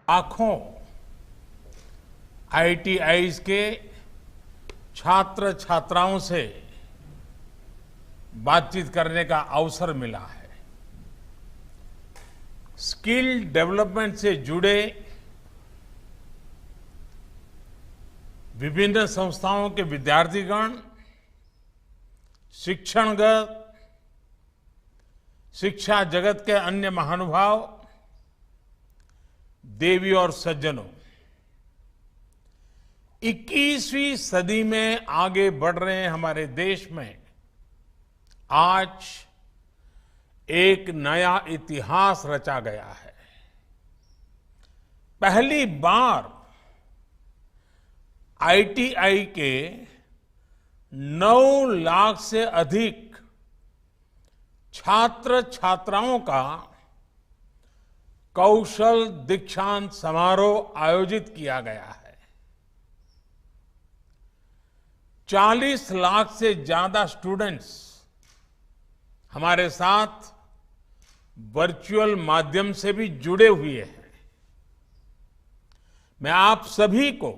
लाखों आईटीआईज के छात्र छात्राओं से बातचीत करने का अवसर मिला है। स्किल डेवलपमेंट से जुड़े विभिन्न संस्थाओं के विद्यार्थीगण, शिक्षणगत, शिक्षा जगत के अन्य महानुभाव, देवी और सज्जनों, 21वीं सदी में आगे बढ़ रहे हैं हमारे देश में आज एक नया इतिहास रचा गया है। पहली बार आईटीआई के 9 लाख से अधिक छात्र छात्राओं का कौशल दीक्षांत समारोह आयोजित किया गया है। 40 लाख से ज्यादा स्टूडेंट्स हमारे साथ वर्चुअल माध्यम से भी जुड़े हुए हैं। मैं आप सभी को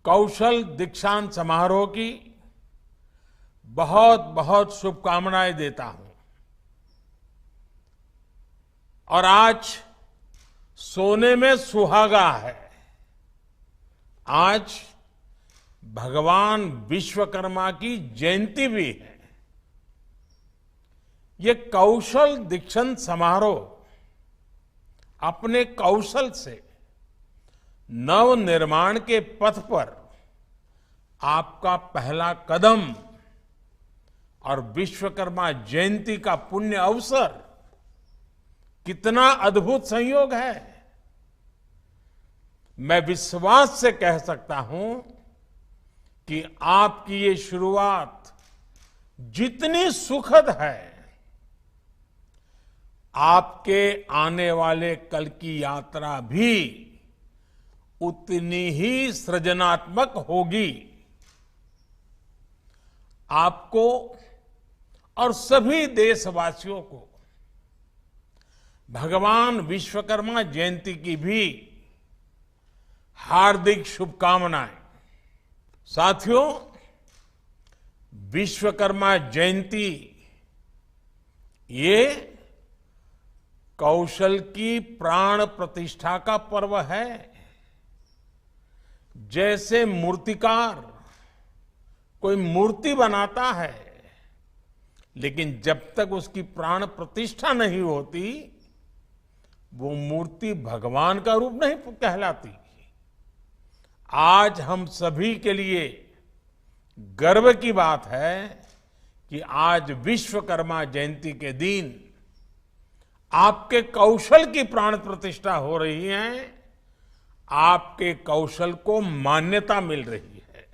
कौशल दीक्षांत समारोह की बहुत बहुत शुभकामनाएं देता हूं। और आज सोने में सुहागा है। आज भगवान विश्वकर्मा की जयंती भी है। ये कौशल दीक्षांत समारोह अपने कौशल से नव निर्माण के पथ पर आपका पहला कदम और विश्वकर्मा जयंती का पुण्य अवसर कितना अद्भुत संयोग है। मैं विश्वास से कह सकता हूं कि आपकी ये शुरुआत जितनी सुखद है, आपके आने वाले कल की यात्रा भी उतनी ही सृजनात्मक होगी। आपको और सभी देशवासियों को भगवान विश्वकर्मा जयंती की भी हार्दिक शुभकामनाएं। साथियों, विश्वकर्मा जयंती ये कौशल की प्राण प्रतिष्ठा का पर्व है। जैसे मूर्तिकार कोई मूर्ति बनाता है, लेकिन जब तक उसकी प्राण प्रतिष्ठा नहीं होती, वो मूर्ति भगवान का रूप नहीं कहलाती। आज हम सभी के लिए गर्व की बात है कि आज विश्वकर्मा जयंती के दिन आपके कौशल की प्राण प्रतिष्ठा हो रही है। आपके कौशल को मान्यता मिल रही है।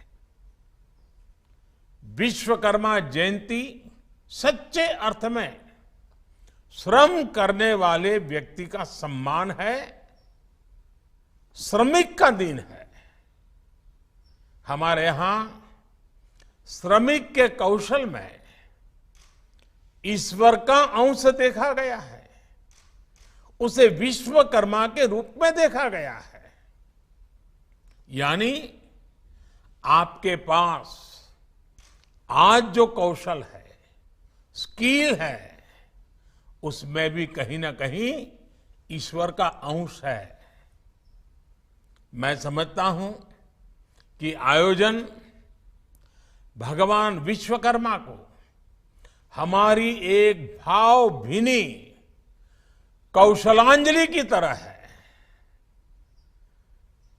विश्वकर्मा जयंती सच्चे अर्थ में श्रम करने वाले व्यक्ति का सम्मान है, श्रमिक का दिन है। हमारे यहां श्रमिक के कौशल में ईश्वर का अंश देखा गया है। उसे विश्वकर्मा के रूप में देखा गया है। यानी आपके पास आज जो कौशल है, स्किल है, उसमें भी कहीं ना कहीं ईश्वर का अंश है। मैं समझता हूं कि आयोजन भगवान विश्वकर्मा को हमारी एक भावभीनी कौशलांजलि की तरह है।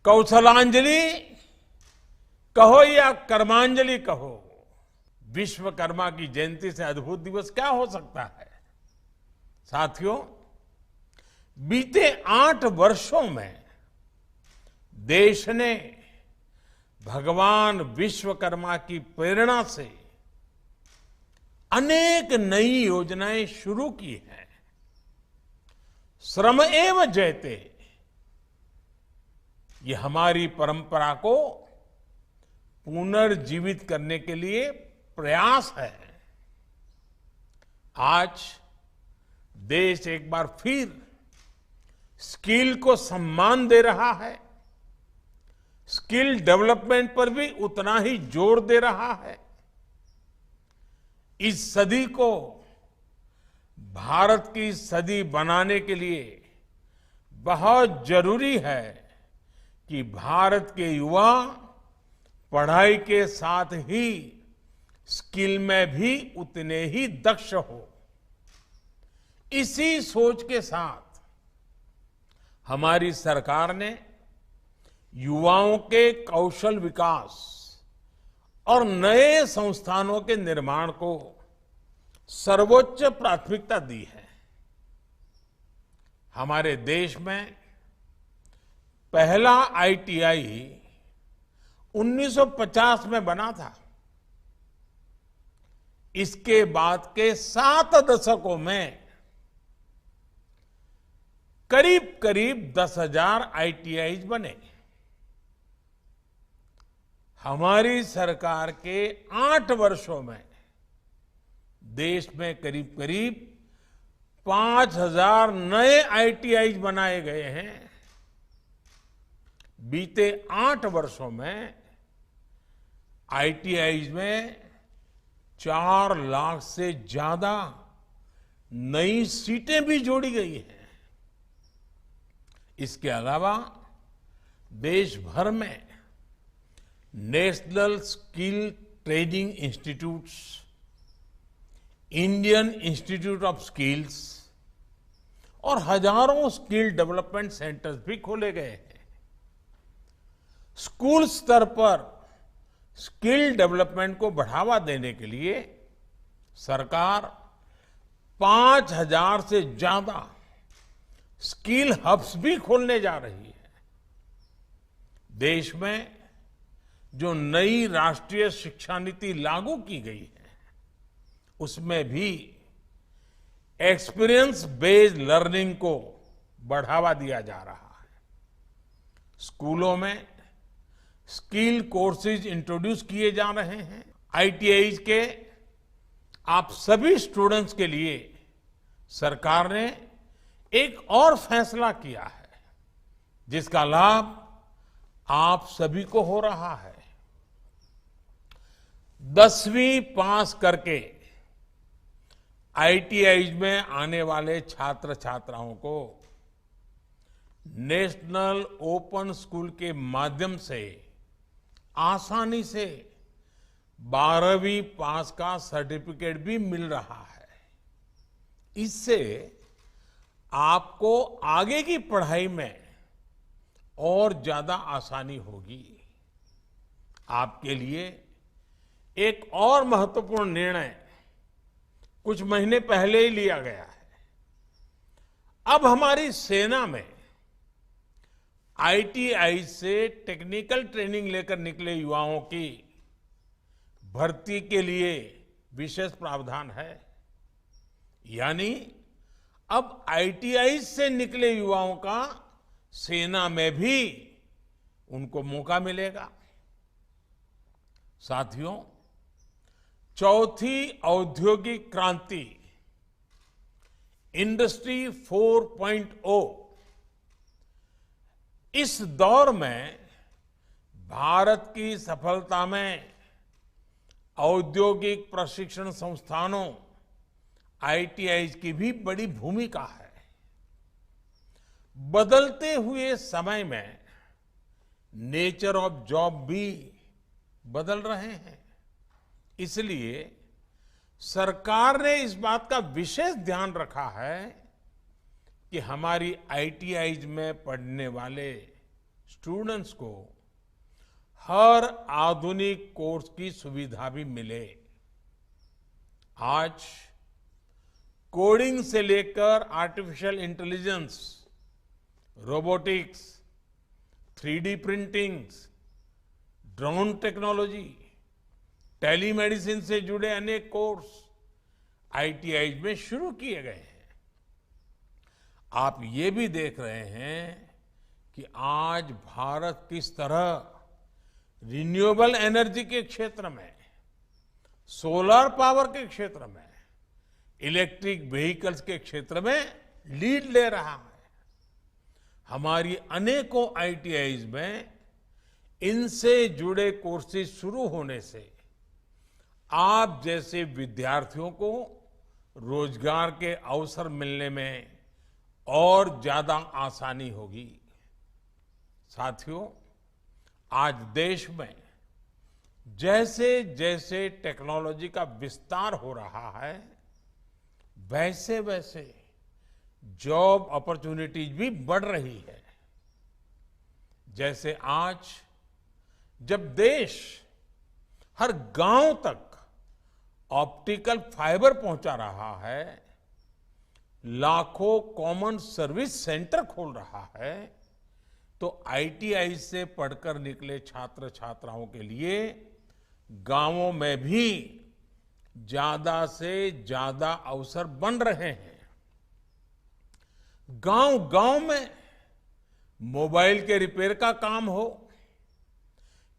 कौशलांजलि कहो या कर्मांजलि कहो, विश्वकर्मा की जयंती से अद्भुत दिवस क्या हो सकता है। साथियों, बीते 8 वर्षों में देश ने भगवान विश्वकर्मा की प्रेरणा से अनेक नई योजनाएं शुरू की हैं। श्रम एव जयते, ये हमारी परंपरा को पुनर्जीवित करने के लिए प्रयास है। आज देश एक बार फिर स्किल को सम्मान दे रहा है, स्किल डेवलपमेंट पर भी उतना ही जोर दे रहा है। इस सदी को भारत की सदी बनाने के लिए बहुत जरूरी है कि भारत के युवा पढ़ाई के साथ ही स्किल में भी उतने ही दक्ष हो। इसी सोच के साथ हमारी सरकार ने युवाओं के कौशल विकास और नए संस्थानों के निर्माण को सर्वोच्च प्राथमिकता दी है। हमारे देश में पहला आईटीआई 1950 में बना था। इसके बाद के 7 दशकों में करीब करीब 10,000 आईटीआई बने। हमारी सरकार के 8 वर्षों में देश में करीब करीब 5,000 नए आईटीआई बनाए गए हैं। बीते 8 वर्षों में आईटीआई में 4 लाख से ज्यादा नई सीटें भी जोड़ी गई हैं। इसके अलावा देश भर में national skill training institutes, Indian institute of skills और हजारों स्किल डेवलपमेंट सेंटर्स भी खोले गए हैं। स्कूल स्तर पर स्किल डेवलपमेंट को बढ़ावा देने के लिए सरकार 5,000 से ज्यादा स्किल हब्स भी खोलने जा रही है। देश में जो नई राष्ट्रीय शिक्षा नीति लागू की गई है, उसमें भी एक्सपीरियंस बेस्ड लर्निंग को बढ़ावा दिया जा रहा है। स्कूलों में स्किल कोर्सेज इंट्रोड्यूस किए जा रहे हैं। आईटीआई के आप सभी स्टूडेंट्स के लिए सरकार ने एक और फैसला किया है, जिसका लाभ आप सभी को हो रहा है। 10वीं पास करके आईटीआई में आने वाले छात्र छात्राओं को नेशनल ओपन स्कूल के माध्यम से आसानी से 12वीं पास का सर्टिफिकेट भी मिल रहा है। इससे आपको आगे की पढ़ाई में और ज्यादा आसानी होगी। आपके लिए एक और महत्वपूर्ण निर्णय कुछ महीने पहले ही लिया गया है। अब हमारी सेना में आईटीआई से टेक्निकल ट्रेनिंग लेकर निकले युवाओं की भर्ती के लिए विशेष प्रावधान है। यानी अब आईटीआई से निकले युवाओं का सेना में भी उनको मौका मिलेगा। साथियों, चौथी औद्योगिक क्रांति इंडस्ट्री 4.0 इस दौर में भारत की सफलता में औद्योगिक प्रशिक्षण संस्थानों आईटीआई की भी बड़ी भूमिका है। बदलते हुए समय में नेचर ऑफ जॉब भी बदल रहे हैं। इसलिए सरकार ने इस बात का विशेष ध्यान रखा है कि हमारी आईटीआई में पढ़ने वाले स्टूडेंट्स को हर आधुनिक कोर्स की सुविधा भी मिले। आज कोडिंग से लेकर artificial intelligence, robotics, 3D printing, drone technology, telemedicine से जुड़े अनेक कोर्स आईटीआई में शुरू किए गए हैं। आप ये भी देख रहे हैं कि आज भारत किस तरह रिन्यूएबल एनर्जी के क्षेत्र में, सोलर पावर के क्षेत्र में, इलेक्ट्रिक व्हीकल्स के क्षेत्र में लीड ले रहा है। हमारी अनेकों आईटीआईज में इनसे जुड़े कोर्सेज शुरू होने से आप जैसे विद्यार्थियों को रोजगार के अवसर मिलने में और ज्यादा आसानी होगी। साथियों, आज देश में जैसे जैसे टेक्नोलॉजी का विस्तार हो रहा है, वैसे वैसे जॉब अपॉर्चुनिटीज भी बढ़ रही है। जैसे आज जब देश हर गांव तक ऑप्टिकल फाइबर पहुंचा रहा है, लाखों कॉमन सर्विस सेंटर खोल रहा है, तो आईटीआई से पढ़कर निकले छात्र छात्राओं के लिए गांवों में भी ज्यादा से ज्यादा अवसर बन रहे हैं। गांव गांव में मोबाइल के रिपेयर का काम हो,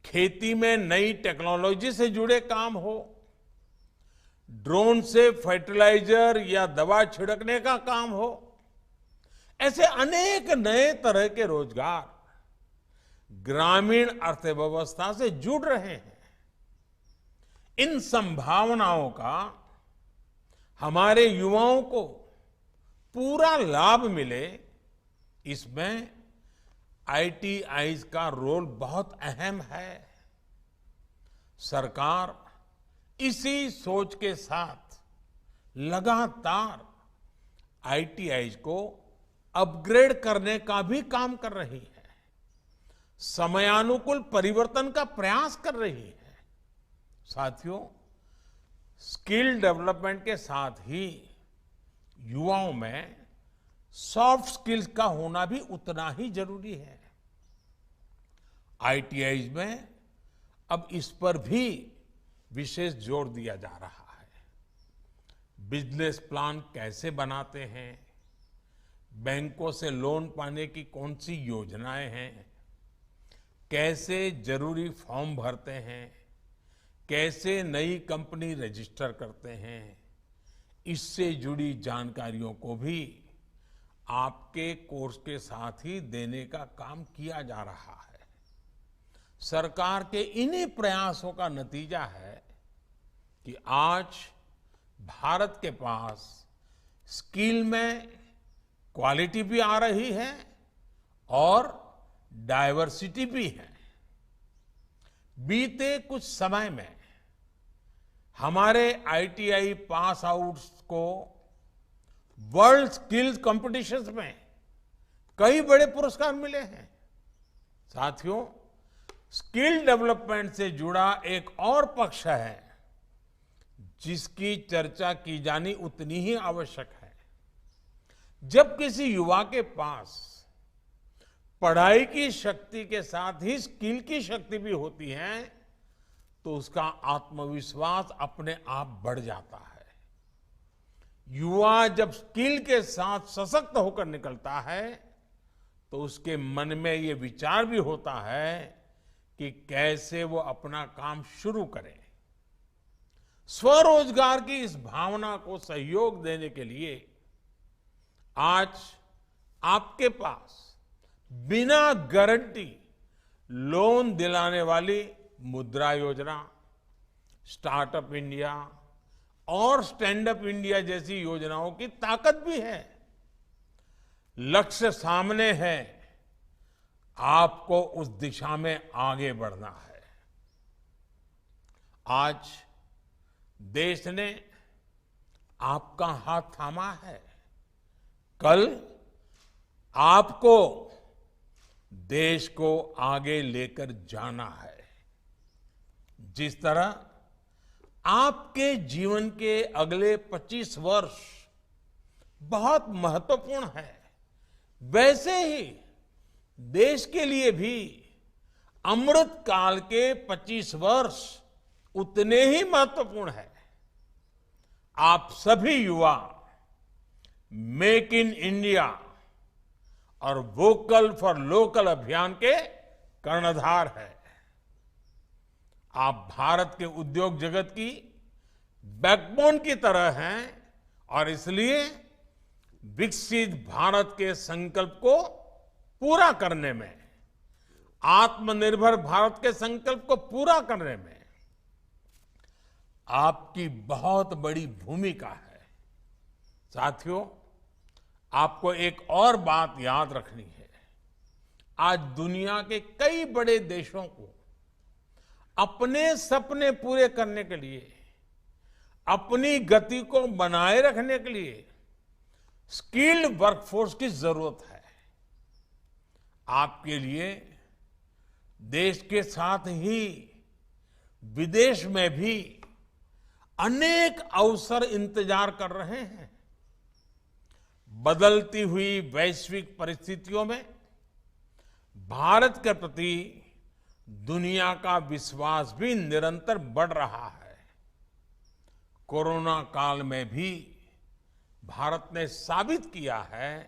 खेती में नई टेक्नोलॉजी से जुड़े काम हो, ड्रोन से फर्टिलाइजर या दवा छिड़कने का काम हो, ऐसे अनेक नए तरह के रोजगार ग्रामीण अर्थव्यवस्था से जुड़ रहे हैं। इन संभावनाओं का हमारे युवाओं को पूरा लाभ मिले, इसमें आईटीआईज का रोल बहुत अहम है। सरकार इसी सोच के साथ लगातार आईटीआईज को अपग्रेड करने का भी काम कर रही है, समयानुकूल परिवर्तन का प्रयास कर रही है। साथियों, स्किल डेवलपमेंट के साथ ही युवाओं में सॉफ्ट स्किल्स का होना भी उतना ही जरूरी है। आईटीआईज में अब इस पर भी विशेष जोर दिया जा रहा है। बिजनेस प्लान कैसे बनाते हैं, बैंकों से लोन पाने की कौन सी योजनाएं हैं, कैसे जरूरी फॉर्म भरते हैं, कैसे नई कंपनी रजिस्टर करते हैं, इससे जुड़ी जानकारियों को भी आपके कोर्स के साथ ही देने का काम किया जा रहा है। सरकार के इन्हीं प्रयासों का नतीजा है कि आज भारत के पास स्किल में क्वालिटी भी आ रही है और डाइवर्सिटी भी है। बीते कुछ समय में हमारे आईटीआई पास आउट्स को वर्ल्ड स्किल्स कॉम्पिटिशन्स में कई बड़े पुरस्कार मिले हैं। साथियों, स्किल डेवलपमेंट से जुड़ा एक और पक्ष है जिसकी चर्चा की जानी उतनी ही आवश्यक है। जब किसी युवा के पास पढ़ाई की शक्ति के साथ ही स्किल की शक्ति भी होती है, तो उसका आत्मविश्वास अपने आप बढ़ जाता है। युवा जब स्किल के साथ सशक्त होकर निकलता है, तो उसके मन में ये विचार भी होता है कि कैसे वो अपना काम शुरू करे। स्वरोजगार की इस भावना को सहयोग देने के लिए आज आपके पास बिना गारंटी लोन दिलाने वाली मुद्रा योजना, स्टार्टअप इंडिया और स्टैंड अप इंडिया जैसी योजनाओं की ताकत भी है। लक्ष्य सामने है, आपको उस दिशा में आगे बढ़ना है। आज देश ने आपका हाथ थामा है, कल आपको देश को आगे लेकर जाना है। जिस तरह आपके जीवन के अगले 25 वर्ष बहुत महत्वपूर्ण है, वैसे ही देश के लिए भी अमृत काल के 25 वर्ष उतने ही महत्वपूर्ण है। आप सभी युवा मेक इन इंडिया और वोकल फॉर लोकल अभियान के कर्णधार है। आप भारत के उद्योग जगत की बैकबोन की तरह हैं और इसलिए विकसित भारत के संकल्प को पूरा करने में, आत्मनिर्भर भारत के संकल्प को पूरा करने में आपकी बहुत बड़ी भूमिका है। साथियों, आपको एक और बात याद रखनी है। आज दुनिया के कई बड़े देशों को अपने सपने पूरे करने के लिए, अपनी गति को बनाए रखने के लिए स्किल्ड वर्कफोर्स की जरूरत है। आपके लिए देश के साथ ही विदेश में भी अनेक अवसर इंतजार कर रहे हैं। बदलती हुई वैश्विक परिस्थितियों में भारत के प्रति दुनिया का विश्वास भी निरंतर बढ़ रहा है। कोरोना काल में भी भारत ने साबित किया है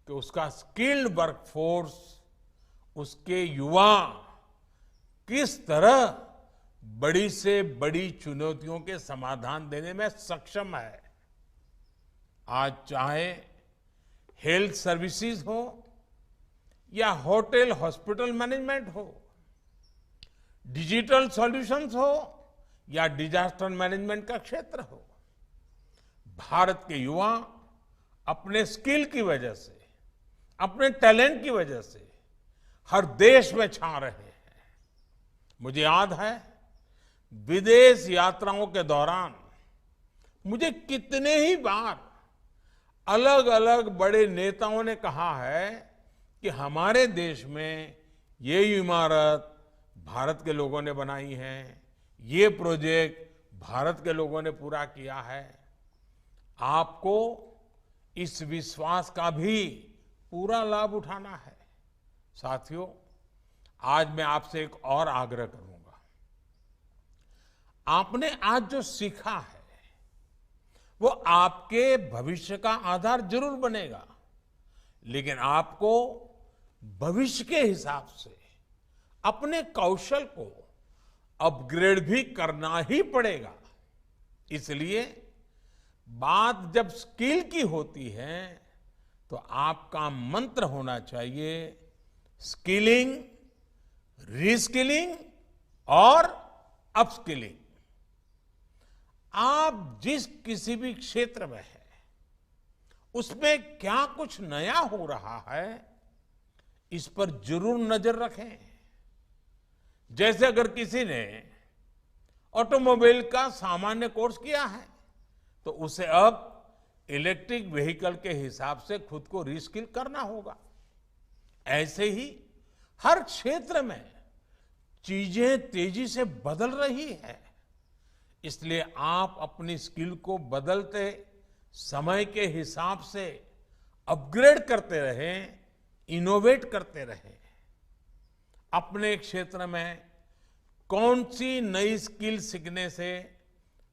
कि उसका स्किल्ड वर्कफोर्स, उसके युवा किस तरह बड़ी से बड़ी चुनौतियों के समाधान देने में सक्षम है। आज चाहे हेल्थ सर्विसेज हो या होटल हॉस्पिटल मैनेजमेंट हो, डिजिटल सॉल्यूशंस हो या डिजास्टर मैनेजमेंट का क्षेत्र हो, भारत के युवा अपने स्किल की वजह से, अपने टैलेंट की वजह से हर देश में छा रहे हैं। मुझे याद है, विदेश यात्राओं के दौरान मुझे कितने ही बार अलग अलग बड़े नेताओं ने कहा है कि हमारे देश में ये इमारत भारत के लोगों ने बनाई है, ये प्रोजेक्ट भारत के लोगों ने पूरा किया है। आपको इस विश्वास का भी पूरा लाभ उठाना है। साथियों, आज मैं आपसे एक और आग्रह करूंगा। आपने आज जो सीखा है वो आपके भविष्य का आधार जरूर बनेगा, लेकिन आपको भविष्य के हिसाब से अपने कौशल को अपग्रेड भी करना ही पड़ेगा। इसलिए बात जब स्किल की होती है तो आपका मंत्र होना चाहिए स्किलिंग, रीस्किलिंग और अपस्किलिंग। आप जिस किसी भी क्षेत्र में हैं, उसमें क्या कुछ नया हो रहा है, इस पर जरूर नजर रखें। जैसे अगर किसी ने ऑटोमोबाइल का सामान्य कोर्स किया है तो उसे अब इलेक्ट्रिक व्हीकल के हिसाब से खुद को रीस्किल करना होगा। ऐसे ही हर क्षेत्र में चीजें तेजी से बदल रही है, इसलिए आप अपनी स्किल को बदलते समय के हिसाब से अपग्रेड करते रहें, इनोवेट करते रहें। अपने क्षेत्र में कौन सी नई स्किल सीखने से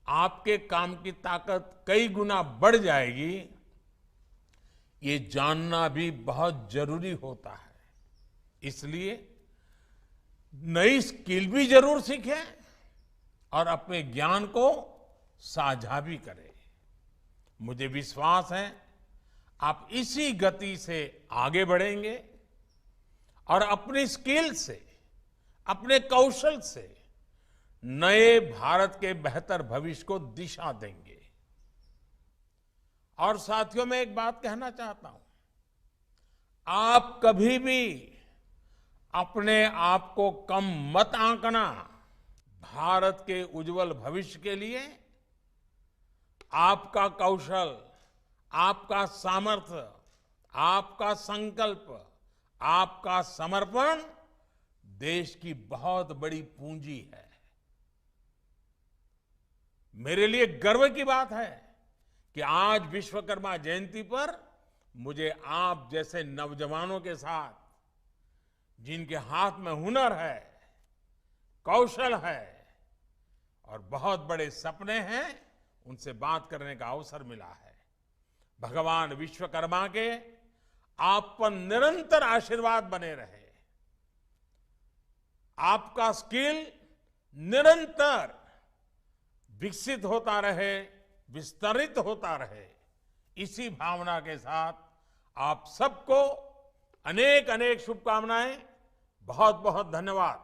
आपके काम की ताकत कई गुना बढ़ जाएगी, ये जानना भी बहुत जरूरी होता है। इसलिए नई स्किल भी जरूर सीखें और अपने ज्ञान को साझा भी करें। मुझे विश्वास है आप इसी गति से आगे बढ़ेंगे और अपनी स्किल से, अपने कौशल से नए भारत के बेहतर भविष्य को दिशा देंगे। और साथियों, मैं एक बात कहना चाहता हूं, आप कभी भी अपने आप को कम मत आंकना। भारत के उज्जवल भविष्य के लिए आपका कौशल, आपका सामर्थ्य, आपका संकल्प, आपका समर्पण देश की बहुत बड़ी पूंजी है। मेरे लिए गर्व की बात है कि आज विश्वकर्मा जयंती पर मुझे आप जैसे नौजवानों के साथ, जिनके हाथ में हुनर है, कौशल है और बहुत बड़े सपने हैं, उनसे बात करने का अवसर मिला है। भगवान विश्वकर्मा के आप पर निरंतर आशीर्वाद बने रहे, आपका स्किल निरंतर विकसित होता रहे, विस्तरित होता रहे। इसी भावना के साथ आप सबको अनेक अनेक शुभकामनाएं, बहुत बहुत धन्यवाद।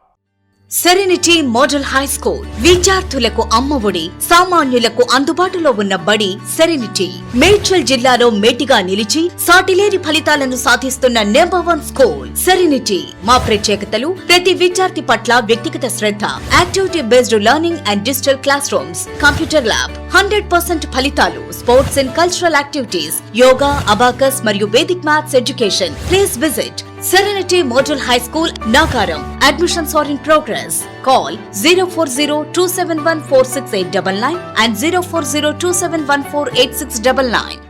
సెరెనిటీ మోడల్ హై స్కూల్ విద్యార్థులకు అమ్మఒడి, సామాన్యులకు అందుబాటులో ఉన్న బడి సెరెనిటీ. మేడ్చల్ జిల్లాలో మేటిగా నిలిచి సాటిలేని ఫలితాలను సాధిస్తున్న #1 స్కూల్ సెరెనిటీ. మా ప్రత్యేకతలు ప్రతి విద్యార్థి పట్ల వ్యక్తిగత శ్రద్ధ, activity based learning and digital classrooms, computer lab, 100% ఫలితాలు, sports and cultural activities, yoga, abacus మరియు Vedic maths education. Please visit Serenity Model High School, Nagaram. Admissions are in progress. Call 040-271-46899 and 040-271-48699.